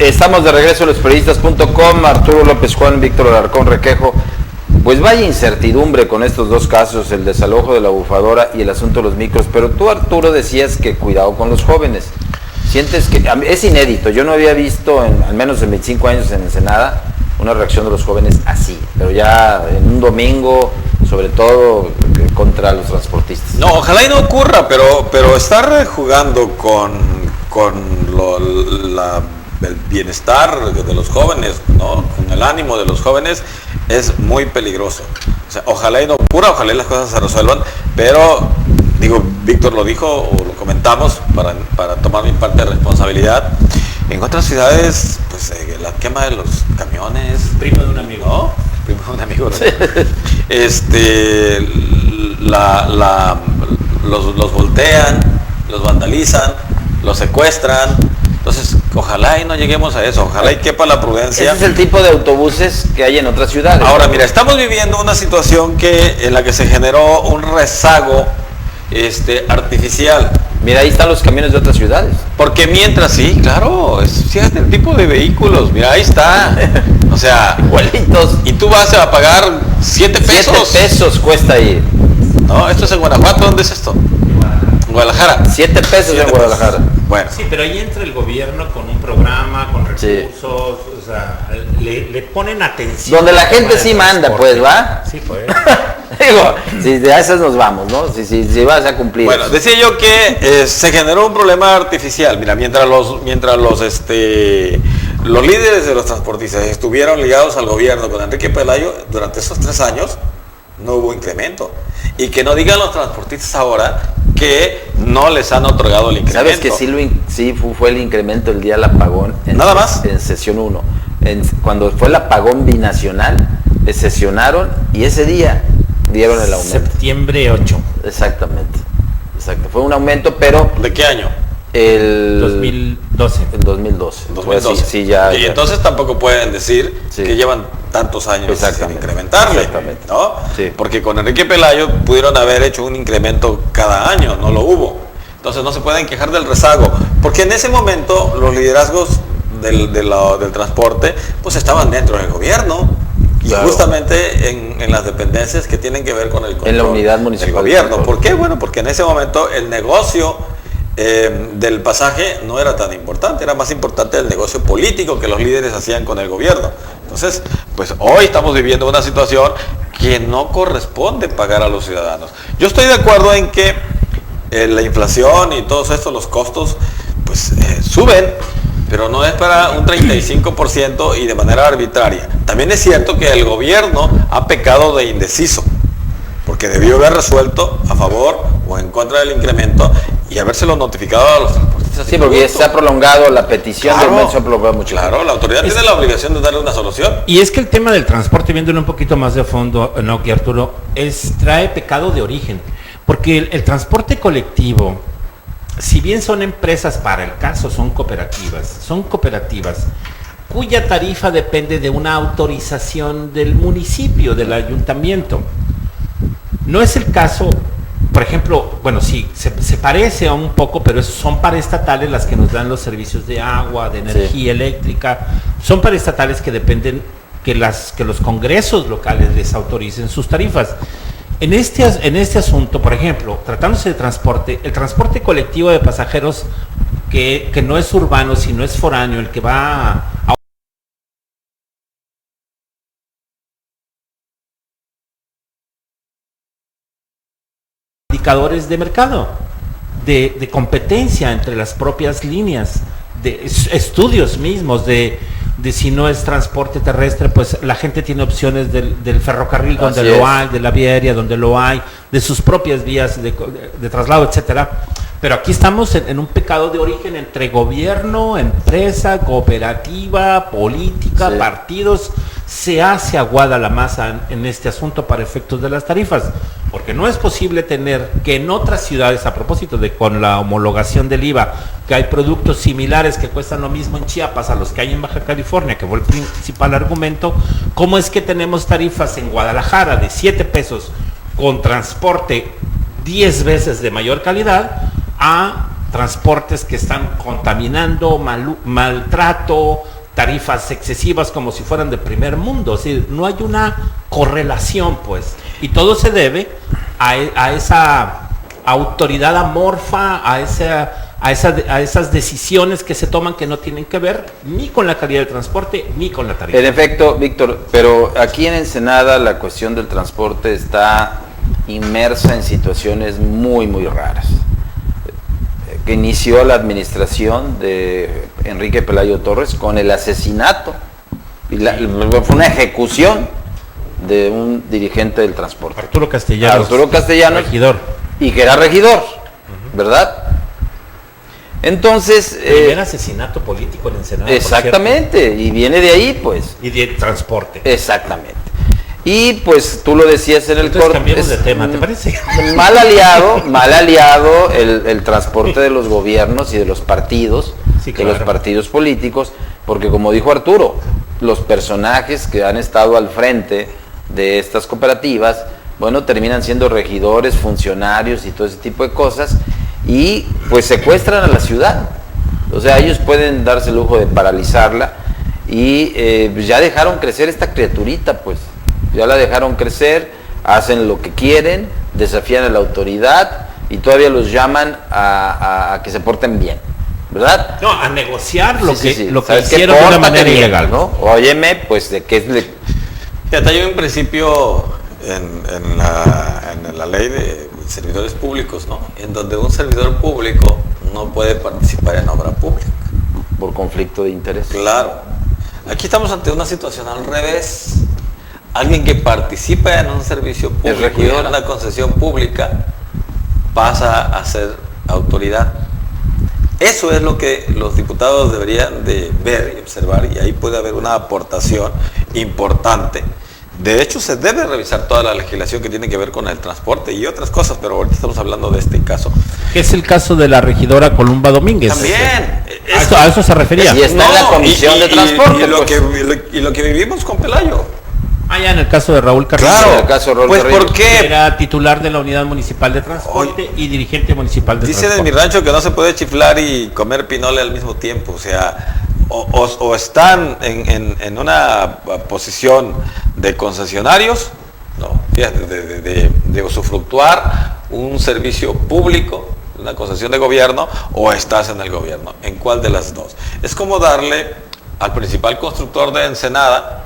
Estamos de regreso a losperiodistas.com, Arturo López Juan, Víctor Alarcón Requejo. Pues vaya incertidumbre con estos dos casos, el desalojo de la bufadora y el asunto de los micros, pero tú, Arturo, decías que cuidado con los jóvenes. Sientes que es inédito, yo no había visto, al menos en 25 años en Ensenada, una reacción de los jóvenes así, pero ya en un domingo, sobre todo contra los transportistas. No, ojalá y no ocurra, pero estar jugando con el bienestar de los jóvenes, ¿no? Con el ánimo de los jóvenes es muy peligroso. O sea, ojalá y no ocurra, ojalá y las cosas se resuelvan, pero digo, Víctor lo dijo o lo comentamos para tomar mi parte de responsabilidad. En otras ciudades, pues la quema de los camiones. Primo de un amigo. ¿No? Primo de un amigo. ¿No? Los voltean, los vandalizan, los secuestran. Entonces, ojalá y no lleguemos a eso, ojalá y quepa la prudencia. Ese es el tipo de autobuses que hay en otras ciudades. Ahora, mira, estamos viviendo una situación en la que se generó un rezago artificial. Mira, ahí están los camiones de otras ciudades. Porque mientras, sí, claro, fíjate el tipo de vehículos, mira, ahí está. O sea, igualitos. Y tú vas a pagar 7 pesos. 7 pesos cuesta ir. No, esto es en Guanajuato, ¿dónde es esto? Guadalajara. 7 pesos en Guadalajara. Bueno. Sí, pero ahí entra el gobierno con un programa, con recursos, sí. O sea, le ponen atención. Donde la gente sí manda, pues, ¿va? Sí, pues. Digo, si de esas nos vamos, ¿no? Si vas a cumplir. Bueno, eso. decía yo que se generó un problema artificial. Mira, mientras los líderes de los transportistas estuvieron ligados al gobierno con Enrique Pelayo, durante esos 3 años no hubo incremento. Y que no digan los transportistas ahora que no les han otorgado el incremento. ¿Sabes que sí fue el incremento el día del apagón? ¿Nada más? En sesión 1. Cuando fue el apagón binacional, sesionaron y ese día dieron el aumento. Septiembre 8. Exactamente. Exacto. Fue un aumento, pero... ¿De qué año? El 2012. El 2012. 2012. Sí, ya. Y entonces tampoco pueden decir que llevan tantos años sin incrementarle, exactamente, ¿no? Sí. Porque con Enrique Pelayo pudieron haber hecho un incremento cada año, no lo hubo. Entonces no se pueden quejar del rezago, porque en ese momento los liderazgos del transporte pues estaban dentro del gobierno. Claro. Y justamente en las dependencias que tienen que ver con el control en la unidad municipal del gobierno. ¿Por qué? Bueno, porque en ese momento el negocio del pasaje no era tan importante, era más importante el negocio político que los líderes hacían con el gobierno. Entonces, pues hoy estamos viviendo una situación que no corresponde pagar a los ciudadanos. Yo estoy de acuerdo en que la inflación y todos estos, los costos, pues suben, pero no es para un 35% y de manera arbitraria. También es cierto que el gobierno ha pecado de indeciso, porque debió haber resuelto a favor o en contra del incremento y habérselo notificado a los transportistas. Sí, porque se ha prolongado la petición claro, del mes, se ha prolongado mucho. Claro, la autoridad tiene la obligación de darle una solución. Y es que el tema del transporte, viéndolo un poquito más de fondo, ¿no, que Arturo? Trae pecado de origen, porque el transporte colectivo, si bien son empresas, para el caso son cooperativas cuya tarifa depende de una autorización del municipio, del ayuntamiento. No es el caso, por ejemplo, bueno, sí, se parece a un poco, pero son paraestatales las que nos dan los servicios de agua, de energía eléctrica, son paraestatales que dependen que los congresos locales les autoricen sus tarifas. En este asunto, por ejemplo, tratándose de transporte, el transporte colectivo de pasajeros que no es urbano, sino es foráneo, el que va a indicadores de mercado, de competencia entre las propias líneas, de estudios mismos, de si no es transporte terrestre, pues la gente tiene opciones del ferrocarril donde lo hay, de la vía aérea donde lo hay, de sus propias vías de traslado, etcétera. Pero aquí estamos en un pecado de origen entre gobierno, empresa, cooperativa, política, partidos. Se hace aguada la masa en este asunto para efectos de las tarifas, porque no es posible tener que en otras ciudades, a propósito de con la homologación del IVA, que hay productos similares que cuestan lo mismo en Chiapas a los que hay en Baja California, que fue el principal argumento. ¿Cómo es que tenemos tarifas en Guadalajara de 7 pesos con transporte 10 veces de mayor calidad a transportes que están contaminando, maltrato, tarifas excesivas como si fueran de primer mundo. Es decir, no hay una correlación, pues. Y todo se debe a esa autoridad amorfa, a esas decisiones que se toman que no tienen que ver ni con la calidad del transporte ni con la tarifa. En efecto, Víctor, pero aquí en Ensenada la cuestión del transporte está inmersa en situaciones muy, muy raras. Que inició la administración de Enrique Pelayo Torres con el asesinato, y fue una ejecución de un dirigente del transporte. Arturo Castellanos, regidor. Y que era regidor, ¿verdad? Entonces... primer asesinato político en Ensenada. Exactamente, y viene de ahí, pues. Y de transporte. Exactamente. Y pues tú lo decías en el corte. Cambiamos de tema, ¿te parece? Mal aliado el transporte de los gobiernos y de los partidos, sí, claro, de los partidos políticos, porque como dijo Arturo, los personajes que han estado al frente de estas cooperativas, bueno, terminan siendo regidores, funcionarios y todo ese tipo de cosas, y pues secuestran a la ciudad. O sea, ellos pueden darse el lujo de paralizarla y ya dejaron crecer esta criaturita, pues. Ya la dejaron crecer, hacen lo que quieren, desafían a la autoridad y todavía los llaman a que se porten bien, ¿verdad? No, a negociar lo que ¿Sabes qué? hicieron de una Pórtate manera bien, ilegal, ¿no? Óyeme, pues de qué es... Fíjate, hay un principio en la ley de servidores públicos, ¿no? En donde un servidor público no puede participar en obra pública. Por conflicto de interés. Claro. Aquí estamos ante una situación al revés. Alguien que participa en un servicio público y en una concesión pública pasa a ser autoridad. Eso es lo que los diputados deberían de ver y observar, y ahí puede haber una aportación importante. De hecho, se debe revisar toda la legislación que tiene que ver con el transporte y otras cosas, pero ahorita estamos hablando de este caso. Que es el caso de la regidora Columba Domínguez. También. A eso se refería. Y está en la comisión de transporte. Y lo que vivimos con Pelayo. Ya en el caso de Raúl Carrillo. Claro, en el caso de Raúl pues Carrillo. ¿por qué? Era titular de la Unidad Municipal de Transporte y dirigente municipal de Dicen transporte. en mi rancho que no se puede chiflar y comer pinole al mismo tiempo. O sea, o están en una posición de concesionarios, no, fíjate, de usufructuar un servicio público, una concesión de gobierno, o estás en el gobierno. ¿En cuál de las dos? Es como darle al principal constructor de Ensenada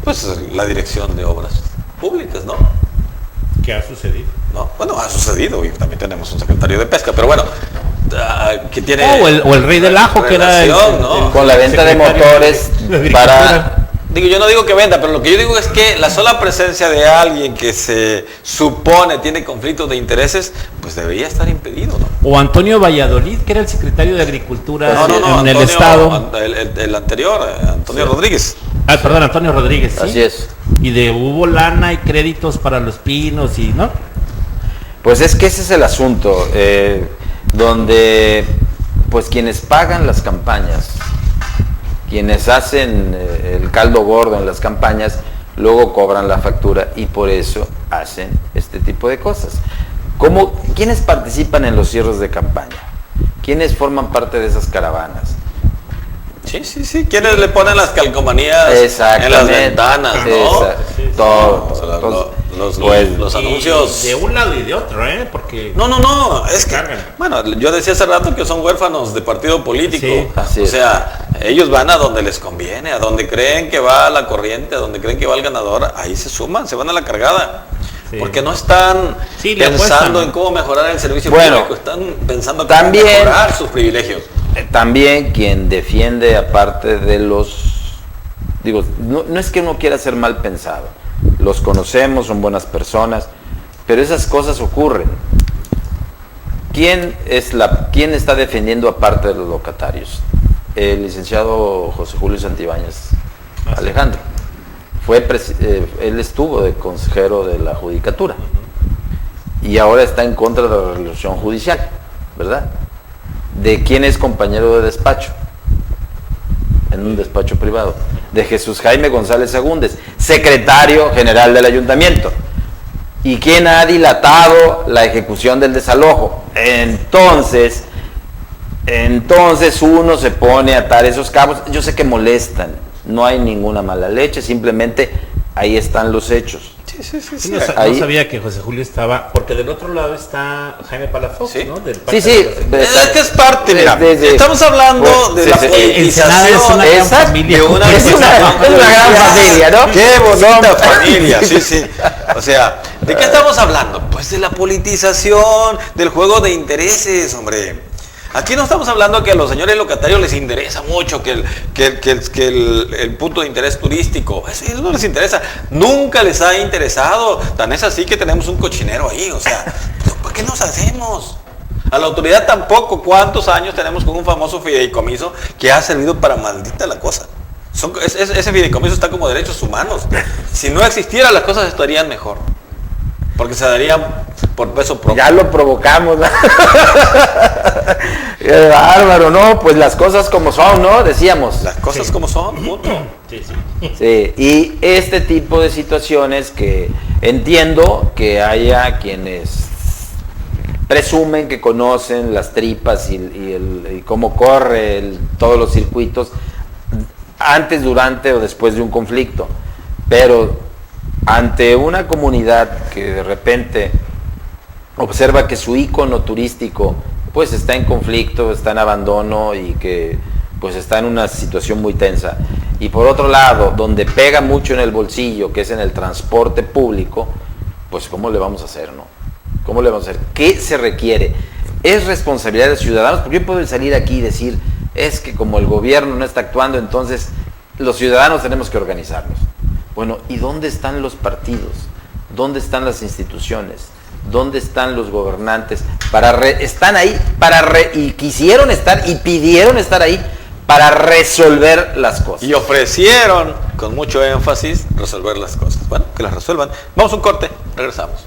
pues la dirección de obras públicas, ¿no? ¿Qué ha sucedido? No, bueno, ha sucedido y también tenemos un secretario de pesca, pero bueno, que tiene... o el rey del ajo, que era ¿no? Con la venta de motores para... Digo, yo no digo que venda, pero lo que yo digo es que la sola presencia de alguien que se supone tiene conflictos de intereses, pues debería estar impedido, ¿no? O Antonio Valladolid, que era el secretario de Agricultura en Antonio, el Estado. El anterior, Antonio Rodríguez. Perdón, Antonio Rodríguez, ¿sí? Así es. Y hubo lana y créditos para los pinos y, ¿no? Pues es que ese es el asunto, donde pues quienes pagan las campañas, quienes hacen el caldo gordo en las campañas, luego cobran la factura y por eso hacen este tipo de cosas. ¿Quiénes participan en los cierres de campaña? ¿Quiénes forman parte de esas caravanas? Sí. ¿Quiénes le ponen las calcomanías en las ventanas, no? Todo. Los anuncios. De un lado y de otro, porque... No, es que... Bueno, yo decía hace rato que son huérfanos de partido político. Sí, así o es. sea, ellos van a donde les conviene, a donde creen que va la corriente, a donde creen que va el ganador, ahí se suman, se van a la cargada. Sí. Porque no están pensando en cómo mejorar el servicio público, están pensando en cómo mejorar sus privilegios. También quien defiende, aparte de los... Digo, no es que uno quiera ser mal pensado. Los conocemos, son buenas personas, pero esas cosas ocurren. ¿Quién está defendiendo aparte de los locatarios? El licenciado José Julio Santibáñez Alejandro. Él estuvo de consejero de la Judicatura y ahora está en contra de la resolución judicial, ¿verdad? ¿De quién es compañero de despacho? En un despacho privado. De Jesús Jaime González Agúndez, secretario general del ayuntamiento. ¿Y quién ha dilatado la ejecución del desalojo? Entonces, Entonces uno se pone a atar esos cabos. Yo sé que molestan, no hay ninguna mala leche, simplemente ahí están los hechos. Sí, no sabía que José Julio estaba, porque del otro lado está Jaime Palafox, sí, ¿no? Del sí, es que es parte, mira, estamos hablando de la politización es una gran familia. de una es una gran familia, ¿no? Qué bonita familia, sí. O sea, ¿de qué estamos hablando? Pues de la politización, del juego de intereses, hombre. Aquí no estamos hablando que a los señores locatarios les interesa mucho que el punto de interés turístico, eso no les interesa, nunca les ha interesado, tan es así que tenemos un cochinero ahí, o sea, ¿por qué nos hacemos? A la autoridad tampoco. ¿Cuántos años tenemos con un famoso fideicomiso que ha servido para maldita la cosa? Ese fideicomiso está como derechos humanos. Si no existiera, las cosas estarían mejor, porque se darían por peso propio. Ya lo provocamos. Qué bárbaro, ¿no? Pues las cosas como son, ¿no? Decíamos. Las cosas como son, punto. Sí, y este tipo de situaciones que entiendo que haya quienes presumen que conocen las tripas y cómo corre todos los circuitos antes, durante o después de un conflicto. Pero ante una comunidad que de repente observa que su ícono turístico pues está en conflicto, está en abandono y que pues está en una situación muy tensa, y por otro lado donde pega mucho en el bolsillo, que es en el transporte público, pues ¿cómo le vamos a hacer, no? ¿Cómo le vamos a hacer? ¿Qué se requiere? Es responsabilidad de los ciudadanos, porque yo puedo salir aquí y decir, es que como el gobierno no está actuando, entonces los ciudadanos tenemos que organizarnos. Bueno, ¿y dónde están los partidos? ¿Dónde están las instituciones? ¿Dónde están los gobernantes? Están ahí y quisieron estar y pidieron estar ahí para resolver las cosas. Y ofrecieron, con mucho énfasis, resolver las cosas. Bueno, que las resuelvan. Vamos a un corte, regresamos.